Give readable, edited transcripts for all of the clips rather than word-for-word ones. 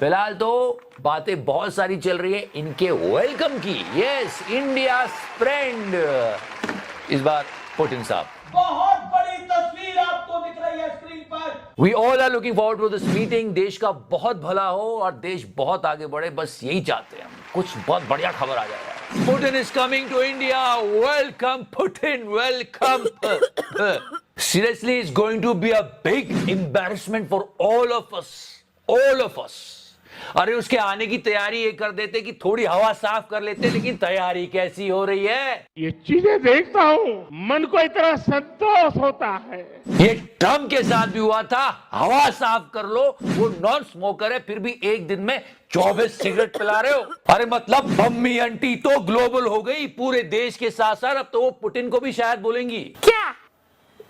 फिलहाल तो बातें बहुत सारी चल रही है इनके वेलकम की। यस, इंडिया फ्रेंड इस बार पुतिन साहब। बहुत बड़ी तस्वीर आपको दिख रही है स्क्रीन पर। We all are looking forward to this meeting। देश का बहुत भला हो और देश बहुत आगे बढ़े, बस यही चाहते हैं हम। कुछ बहुत बढ़िया खबर आ जाएगा। Putin is coming to India। Welcome Putin, welcome। Seriously, it's going to be a big embarrassment for all of us, all of us। अरे उसके आने की तैयारी ये कर देते कि थोड़ी हवा साफ कर लेते, लेकिन तैयारी कैसी हो रही है। ये चीजें देखता हूँ मन को इतना संतोष होता है। ये ट्रम्प के साथ भी हुआ था। हवा साफ कर लो, वो नॉन स्मोकर है, फिर भी एक दिन में 24 सिगरेट पिला रहे हो। अरे मतलब मम्मी आंटी तो ग्लोबल हो गई पूरे देश के साथ साथ, अब तो वो पुतिन को भी शायद बोलेंगी। क्या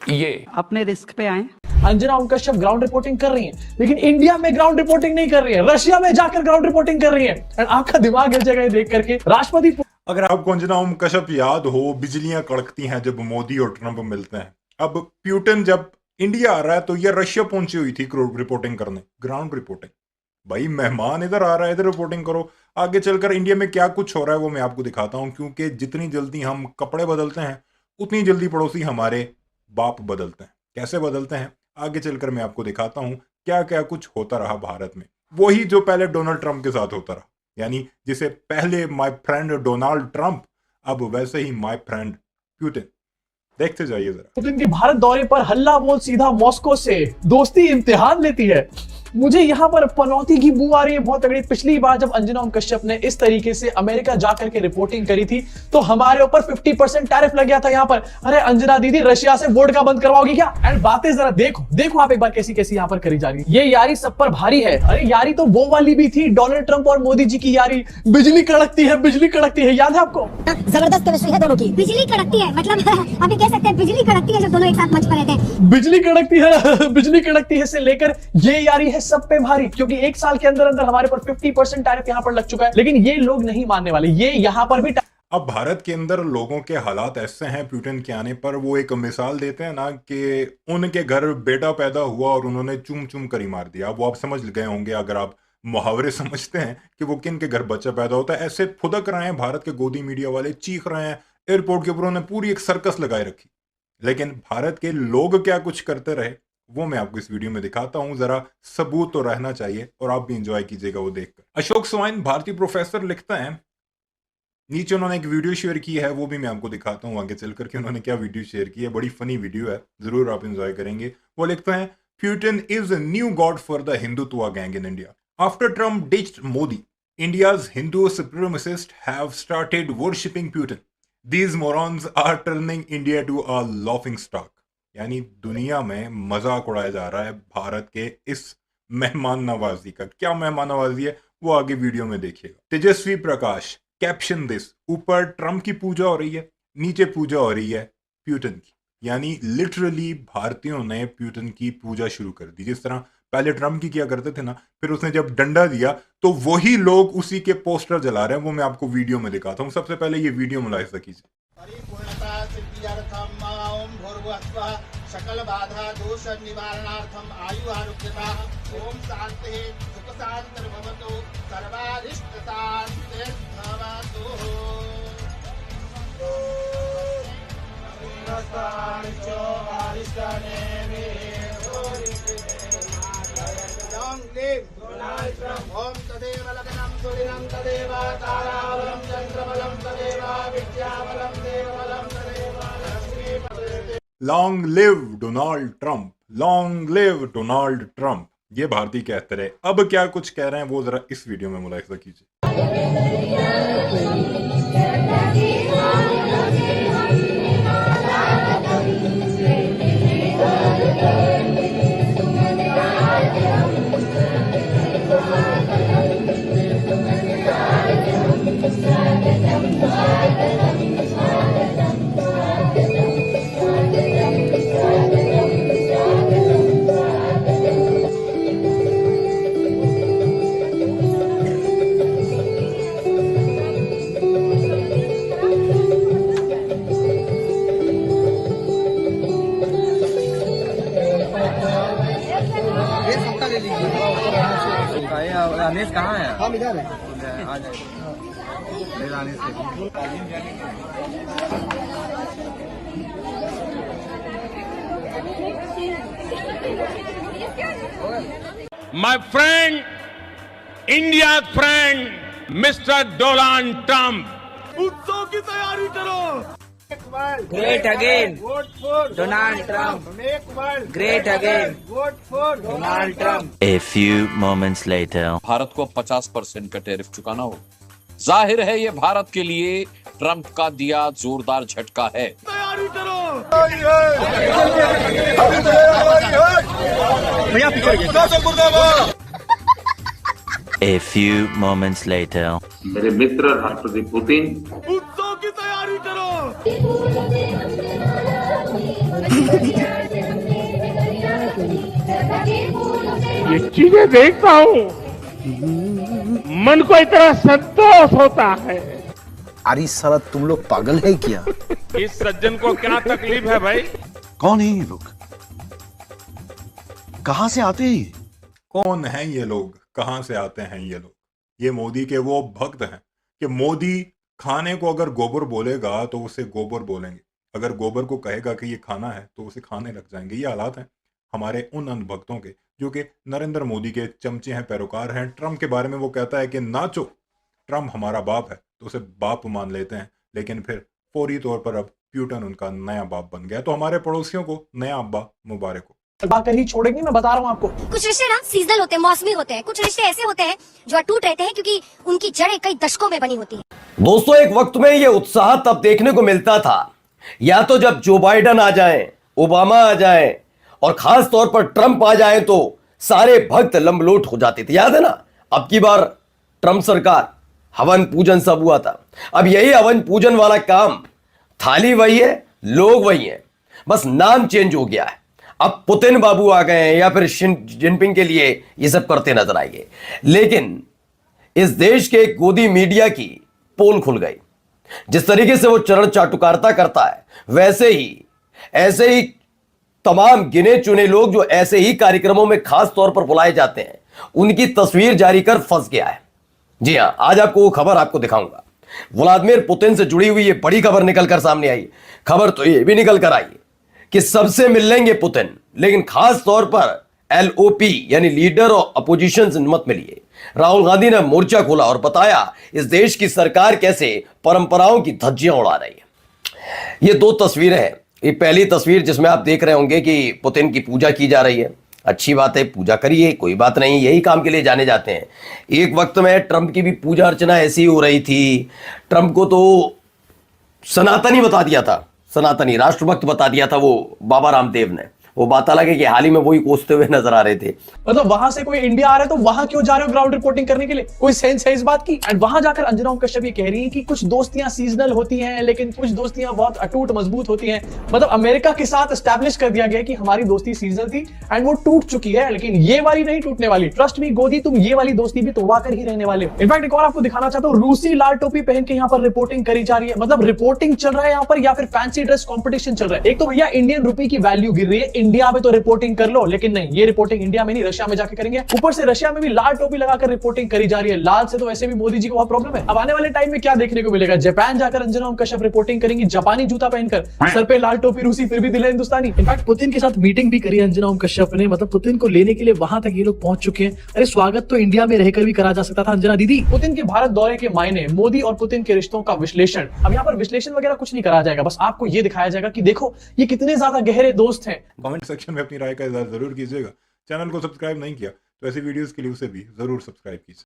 ये अपने रिस्क पे आए। अंजना ओम कश्यप ग्राउंड रिपोर्टिंग कर रही हैं, लेकिन इंडिया में ग्राउंड रिपोर्टिंग नहीं कर रही है, रशिया में जाकर ग्राउंड रिपोर्टिंग कर रही है। एंड आपका दिमाग हिल जाएगा देख करके। राष्ट्रपति अगर आपको अंजना ओम कश्यप याद हो, बिजलियां कड़कती हैं जब मोदी और ट्रंप मिलते हैं। अब पुतिन जब इंडिया आ रहा है तो ये रशिया पहुंची हुई थी रिपोर्टिंग करने, ग्राउंड रिपोर्टिंग। भाई मेहमान इधर आ रहा है, इधर रिपोर्टिंग करो। आगे चलकर इंडिया में क्या कुछ हो रहा है वो मैं आपको दिखाता हूँ, क्योंकि जितनी जल्दी हम कपड़े बदलते हैं उतनी जल्दी पड़ोसी हमारे बाप बदलते हैं। कैसे बदलते हैं आगे चलकर मैं आपको दिखाता हूं। क्या क्या कुछ होता रहा भारत में, वही जो पहले डोनाल्ड ट्रंप के साथ होता रहा। यानी जिसे पहले माय फ्रेंड डोनाल्ड ट्रंप, अब वैसे ही माय फ्रेंड पुतिन। देखते जाइए जरा। पुतिन के भारत दौरे पर हल्ला बोल सीधा मॉस्को से दोस्ती इम्तिहान लेती है। मुझे यहाँ पर पनौती की बू आ रही है बहुत तगड़ी। पिछली बार जब अंजना ओम कश्यप ने इस तरीके से अमेरिका जाकर के रिपोर्टिंग करी थी तो हमारे ऊपर 50% टैरिफ लग गया था यहाँ पर। अरे अंजना दीदी, रशिया से वोडका बंद करवाओगी क्या? एंड बातें जरा देखो देखो आप एक बार कैसी कैसी यहाँ पर करी जा रही है। ये यारी सब पर भारी है। अरे यारी तो वो वाली भी थी, डोनाल्ड ट्रंप और मोदी जी की यारी। बिजली कड़कती है, बिजली कड़कती है, याद है आपको? जबरदस्त केमिस्ट्री है दोनों की। बिजली कड़कती है मतलब आप ये कह सकते हैं बिजली कड़कती है जब दोनों एक साथ मंच पर रहते हैं। बिजली कड़कती है बिजली कड़कती है से लेकर ये यारी है सब पे भारी, क्योंकि एक साल के अंदर अंदर हमारे पर 50% टैरिफ यहाँ पर लग चुका है। लेकिन ये लोग नहीं मानने वाले, ये यहाँ पर भी। अब भारत के अंदर लोगों के हालात ऐसे हैं पुतिन के आने पर, वो एक मिसाल देते हैं ना कि उनके घर बेटा पैदा हुआ और उन्होंने चुम चुम कर ही मार दिया। वो आप समझ गए होंगे अगर आप मुहावरे समझते हैं कि वो किन के घर बच्चा पैदा होता है। ऐसे फुदक रहे हैं भारत के गोदी मीडिया वाले, चीख रहे हैं। एयरपोर्ट के ऊपर उन्होंने पूरी एक सर्कस लगाए रखी। लेकिन भारत के लोग क्या कुछ करते रहे वो मैं आपको इस वीडियो में दिखाता हूं। जरा सबूत तो रहना चाहिए और आप भी एंजॉय कीजिएगा वो देखकर। अशोक स्वाइन भारतीय प्रोफेसर लिखता है, नीचे उन्होंने एक वीडियो शेयर की है, वो भी मैं आपको दिखाता हूं आगे चलकर कि उन्होंने क्या वीडियो शेयर की है। बड़ी फनी वीडियो है, जरूर आप एंजॉय करेंगे। वो लिखता है, Putin is a new God for the Hindutva gang in India. After Trump ditched Modi, India's Hindu supremacists have started worshipping Putin. These morons are turning India to a laughing stock. यानी दुनिया में मजाक उड़ाया जा रहा है भारत के इस मेहमान नवाजी का। क्या मेहमान नवाजी है वो आगे वीडियो में देखिएगा। तेजस्वी प्रकाश कैप्शन दिस, ऊपर ट्रम्प की पूजा हो रही है, नीचे पूजा हो रही है पुतिन की। यानी लिटरली भारतीयों ने पुतिन की पूजा शुरू कर दी। जिस तरह पहले ट्रम्प की किया करते थे ना, फिर उसने जब डंडा दिया तो वही लोग उसी के पोस्टर जला रहे हैं। वो मैं आपको वीडियो में दिखाता हूँ। सबसे पहले ये वीडियो मुलाहिजा कीजिए। सकल बाधा दोष निवारणार्थम आयु आरोग्यता ओम शांति सुख शांति भवतु सर्वारिष्ट शांति भवतु। ओम तदेव लग्नं सुदिनं तदेव ताराबलं चंद्रबलं तदेव विद्याबलं देवबलं तदेव Lakshmi. Long live Donald Trump, long live Donald Trump, ये भारतीय कहते रहे। अब क्या कुछ कह रहे हैं वो जरा इस वीडियो में मुलाहिजा कीजिए। रानेश कहाँ है? हम इधर हैं। आ जाए रानेश My friend, India's friend, Mr. Donald Trump. उत्सव की तैयारी करो. Great again. Vote for Donald Trump. Make world Great again. Vote for Donald Trump. A few moments later. Bharat को 50% का टैरिफ चुकाना हो. जाहिर है ये भारत के लिए ट्रंप का दिया जोरदार झटका है. तैयारी करो. A few moments later. मेरे मित्र राष्ट्रपति पुतिन, उत्सव की तैयारी करो. ये चीजें देखता हूँ, मन को इतना संतोष होता है. अरे साला तुम लोग पागल है क्या? इस सज्जन को क्या तकलीफ है भाई? कौन है ये लोग? कहां से आते हैं? कौन हैं ये लोग, कहाँ से आते हैं ये लोग? ये मोदी के वो भक्त हैं कि मोदी खाने को अगर गोबर बोलेगा तो उसे गोबर बोलेंगे, अगर गोबर को कहेगा कि ये खाना है तो उसे खाने लग जाएंगे. ये हालात हैं हमारे उन अंधभक्तों के जो कि नरेंद्र मोदी के चमचे हैं, पैरोकार हैं. ट्रंप के बारे में वो कहता है कि नाचो, ट्रंप हमारा बाप है, तो उसे बाप मान लेते हैं. लेकिन फिर फौरी तौर पर अब प्यूटन उनका नया बाप बन गया. तो हमारे पड़ोसियों को नया अब्बा मुबारक हो. कर ही छोड़ेंगे, मैं बता रहा हूँ आपको. कुछ रिश्ते ना सीजनल होते हैं, मौसमी होते हैं. कुछ रिश्ते ऐसे होते हैं जो टूट रहते हैं क्योंकि उनकी जड़ें कई दशकों में बनी होती हैं. दोस्तों, एक वक्त में ये उत्साह तब देखने को मिलता था या तो जब जो बाइडन आ जाएं, ओबामा आ जाएं और खास तौर पर ट्रंप आ जाएं तो सारे भक्त लंबलोट हो जाते थे. याद है ना, अब की बार ट्रंप सरकार हवन पूजन सब हुआ था. अब यही हवन पूजन वाला काम, थाली वही है, लोग वही हैं, बस नाम चेंज हो गया है. अब पुतिन बाबू आ गए हैं या फिर शी जिनपिंग के लिए ये सब करते नजर आएंगे. लेकिन इस देश के गोदी मीडिया की पोल खुल गई. जिस तरीके से वो चरण चाटुकारिता करता है, वैसे ही ऐसे ही तमाम गिने चुने लोग जो ऐसे ही कार्यक्रमों में खास तौर पर बुलाए जाते हैं, उनकी तस्वीर जारी कर फंस गया है. जी हां, आज आपको वो खबर आपको दिखाऊंगा. व्लादिमीर पुतिन से जुड़ी हुई ये बड़ी खबर निकल कर सामने आई. खबर तो ये भी निकल कर आई कि सबसे मिल लेंगे पुतिन, लेकिन खास तौर पर LOP यानी लीडर ऑफ अपोजिशन से मत मिलिए. राहुल गांधी ने मोर्चा खोला और बताया इस देश की सरकार कैसे परंपराओं की धज्जियां उड़ा रही है. ये दो तस्वीरें हैं. ये पहली तस्वीर जिसमें आप देख रहे होंगे कि पुतिन की पूजा की जा रही है. अच्छी बात है, पूजा करिए, कोई बात नहीं, यही काम के लिए जाने जाते हैं. एक वक्त में ट्रंप की भी पूजा अर्चना ऐसी हो रही थी. ट्रंप को तो सनातनी बता दिया था, सनातनी राष्ट्रभक्त बता दिया था वो बाबा रामदेव ने. वो बात अलग है कि हाल ही में वही कोसते हुए नजर आ रहे थे. मतलब वहां से कोई इंडिया आ रहा है तो वहां क्यों जा रहे हो ग्राउंड रिपोर्टिंग करने के लिए? कोई सेंस है इस बात की? एंड वहां जाकर अंजना ओम कश्यप ये कह रही है कि कुछ दोस्तियां सीजनल होती हैं, लेकिन कुछ दोस्तियां बहुत अटूट मजबूत होती हैं. मतलब अमेरिका के साथ एस्टैब्लिश कर दिया गया कि हमारी दोस्ती सीजनल थी एंड वो टूट चुकी है, लेकिन ये वाली नहीं टूटने वाली. ट्रस्ट मी गोदी, तुम ये वाली दोस्ती भी तोड़वा कर ही रहने वाले हो. इनफैक्ट एक और आपको दिखाना चाहता हूँ, रूसी लाल टोपी पहन के यहाँ पर रिपोर्टिंग करी जा रही है. मतलब रिपोर्टिंग चल रहा है यहाँ पर या फिर फैंसी ड्रेस कॉम्पिटिशन चल रहा है. एक तो भैया इंडियन रुपी की वैल्यू गिर रही है, इंडिया में तो रिपोर्टिंग कर लो, लेकिन नहीं, ये रिपोर्टिंग इंडिया में नहीं रशिया में जाके करेंगे. ऊपर से रशिया में भी लाल टोपी लगाकर रिपोर्टिंग करी जा रही है. लाल से तो वैसे भी मोदी जी को बहुत प्रॉब्लम है. अब आने वाले टाइम में क्या देखने को मिलेगा? जापान जाकर अंजना ओम कश्यप रिपोर्टिंग करेंगी जापानी जूता पहनकर, सर पे लाल टोपी, रूसी फिर भी दिल है हिंदुस्तानी. इनफैक्ट पुतिन के साथ मीटिंग भी करी अंजना ओम कश्यप ने. मतलब पुतिन को लेने के लिए वहां तक ये लोग पहुंच चुके हैं. अरे स्वागत तो इंडिया में रहकर भी करा जा सकता था अंजना दीदी. पुतिन के भारत दौरे के मायने, मोदी और पुतिन के रिश्तों का विश्लेषण. अब यहाँ पर विश्लेषण वगैरह कुछ नहीं करा जाएगा, बस आपको ये दिखाया जाएगा कि देखो ये कितने ज्यादा गहरे दोस्त हैं. कमेंट सेक्शन में अपनी राय का इज़हार जरूर कीजिएगा. चैनल को सब्सक्राइब नहीं किया तो ऐसी वीडियोस के लिए उसे भी जरूर सब्सक्राइब कीजिए.